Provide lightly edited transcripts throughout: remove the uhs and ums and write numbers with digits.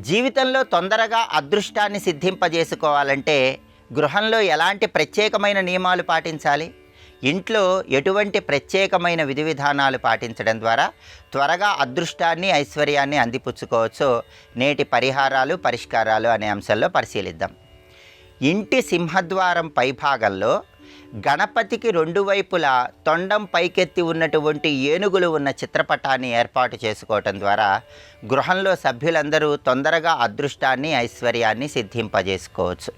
జీవితంలో తొందరగా అదృష్టాన్ని సిద్ధింపజేసుకోవాలంటే గృహంలో ఎలాంటి ప్రత్యేకమైన నియమాలు పాటించాలి? ఇంట్లో ఎటువంటి ప్రత్యేకమైన విధి విధానాలు పాటించడం ద్వారా త్వరగా అదృష్టాన్ని, ఐశ్వర్యాన్ని అందిపుచ్చుకోవచ్చో నేటి పరిష్కారాలు అనే అంశంలో పరిశీలిద్దాం. ఇంటి సింహద్వారం పైభాగంలో గణపతికి రెండు వైపులా తొండం పైకెత్తి ఉన్నటువంటి ఏనుగులు ఉన్న చిత్రపటాన్ని ఏర్పాటు చేసుకోవటం ద్వారా గృహంలో సభ్యులందరూ తొందరగా అదృష్టాన్ని, ఐశ్వర్యాన్ని సిద్ధింపజేసుకోవచ్చు.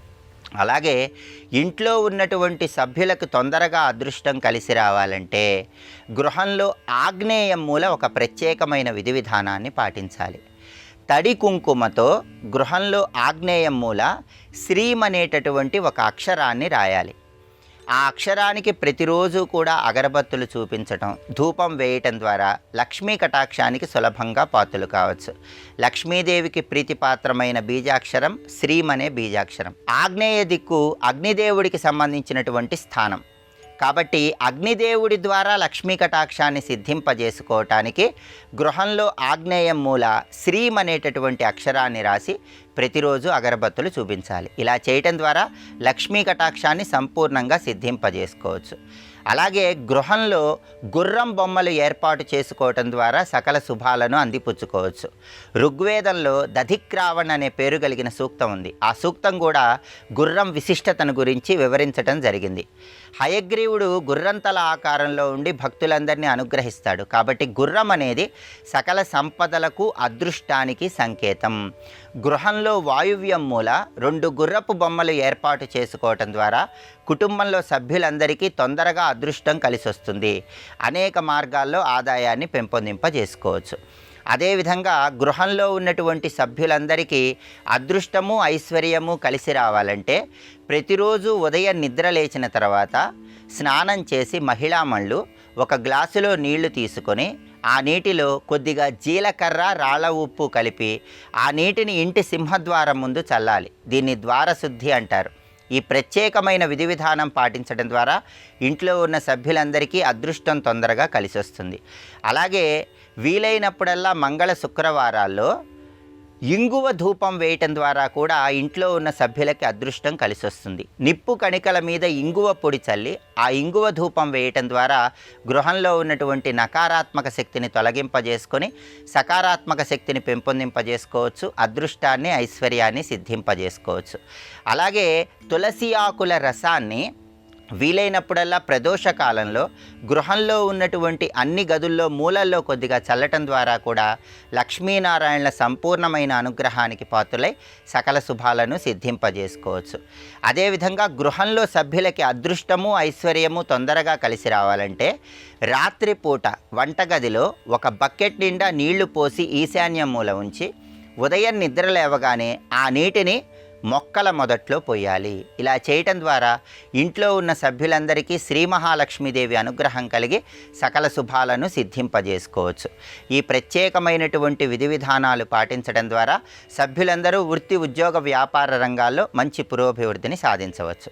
అలాగే ఇంట్లో ఉన్నటువంటి సభ్యులకు తొందరగా అదృష్టం కలిసి రావాలంటే గృహంలో ఆగ్నేయం మూల ఒక ప్రత్యేకమైన విధి విధానాన్ని పాటించాలి. తడి కుంకుమతో గృహంలో ఆగ్నేయం మూల శ్రీం అనేటటువంటి ఒక అక్షరాన్ని రాయాలి. ఆ అక్షరానికి ప్రతిరోజు కూడా అగరబత్తులు చూపించటం, ధూపం వేయటం ద్వారా లక్ష్మీ కటాక్షానికి సులభంగా పాత్రలు కావచ్చు. లక్ష్మీదేవికి ప్రీతిపాత్రమైన బీజాక్షరం శ్రీం అనే బీజాక్షరం. ఆగ్నేయ దిక్కు అగ్నిదేవుడికి సంబంధించినటువంటి స్థానం కాబట్టి అగ్నిదేవుడి ద్వారా లక్ష్మీ కటాక్షాన్ని సిద్ధింపజేసుకోవటానికి గృహంలో ఆగ్నేయం మూల శ్రీం అనేటటువంటి అక్షరాన్ని రాసి ప్రతిరోజు అగరబత్తులు చూపించాలి. ఇలా చేయటం ద్వారా లక్ష్మీ కటాక్షాన్ని సంపూర్ణంగా సిద్ధింపజేసుకోవచ్చు. అలాగే గృహంలో గుర్రం బొమ్మలు ఏర్పాటు చేసుకోవటం ద్వారా సకల శుభాలను అందిపుచ్చుకోవచ్చు. ఋగ్వేదంలో దధిక్రావణ్ అనే పేరు కలిగిన సూక్తం ఉంది. ఆ సూక్తం కూడా గుర్రం విశిష్టతను గురించి వివరించటం జరిగింది. హయగ్రీవుడు గుర్రంతల ఆకారంలో ఉండి భక్తులందరినీ అనుగ్రహిస్తాడు. కాబట్టి గుర్రం అనేది సకల సంపదలకు, అదృష్టానికి సంకేతం. గృహంలో వాయువ్యం మూల రెండు గుర్రపు బొమ్మలు ఏర్పాటు చేసుకోవటం ద్వారా కుటుంబంలో సభ్యులందరికీ తొందరగా అదృష్టం కలిసి వస్తుంది. అనేక మార్గాల్లో ఆదాయాన్ని పెంపొందింపజేసుకోవచ్చు. అదేవిధంగా గృహంలో ఉన్నటువంటి సభ్యులందరికీ అదృష్టము, ఐశ్వర్యము కలిసి రావాలంటే ప్రతిరోజు ఉదయం నిద్ర లేచిన తర్వాత స్నానం చేసి మహిళామణులు ఒక గ్లాసులో నీళ్లు తీసుకొని ఆ నీటిలో కొద్దిగా జీలకర్ర, రాళ్ళ ఉప్పు కలిపి ఆ నీటిని ఇంటి సింహద్వారం ముందు చల్లాలి. దీన్ని ద్వారశుద్ధి అంటారు. ఈ ప్రత్యేకమైన విధి విధానం పాటించడం ద్వారా ఇంట్లో ఉన్న సభ్యులందరికీ అదృష్టం తొందరగా కలిసి వస్తుంది. అలాగే వీలైనప్పుడల్లా మంగళ శుక్రవారాల్లో ఇంగువ ధూపం వేయటం ద్వారా కూడా ఇంట్లో ఉన్న సభ్యులకి అదృష్టం కలిసి వస్తుంది. నిప్పు కణికల మీద ఇంగువ పొడి చల్లి ఆ ఇంగువ ధూపం వేయటం ద్వారా గృహంలో ఉన్నటువంటి నకారాత్మక శక్తిని తొలగింపజేసుకొని సకారాత్మక శక్తిని పెంపొందింపజేసుకోవచ్చు. అదృష్టాన్ని, ఐశ్వర్యాన్ని సిద్ధింపజేసుకోవచ్చు. అలాగే తులసి ఆకుల రసాన్ని వీలైనప్పుడల్లా ప్రదోష కాలంలో గృహంలో ఉన్నటువంటి అన్ని గదుల్లో మూలల్లో కొద్దిగా చల్లటం ద్వారా కూడా లక్ష్మీనారాయణల సంపూర్ణమైన అనుగ్రహానికి పాత్రులై సకల శుభాలను సిద్ధింపజేసుకోవచ్చు. అదేవిధంగా గృహంలో సభ్యులకి అదృష్టము, ఐశ్వర్యము తొందరగా కలిసి రావాలంటే రాత్రిపూట వంటగదిలో ఒక బకెట్ నిండా నీళ్లు పోసి ఈశాన్యం మూల ఉంచి ఉదయం నిద్ర లేవగానే ఆ నీటిని మొక్కల మొదట్లో పోయాలి. ఇలా చేయటం ద్వారా ఇంట్లో ఉన్న సభ్యులందరికీ శ్రీ మహాలక్ష్మీదేవి అనుగ్రహం కలిగి సకల శుభాలను సిద్ధింపజేసుకోవచ్చు. ఈ ప్రత్యేకమైనటువంటి విధి విధానాలు పాటించడం ద్వారా సభ్యులందరూ వృత్తి, ఉద్యోగ, వ్యాపార రంగాల్లో మంచి పురోభివృద్ధిని సాధించవచ్చు.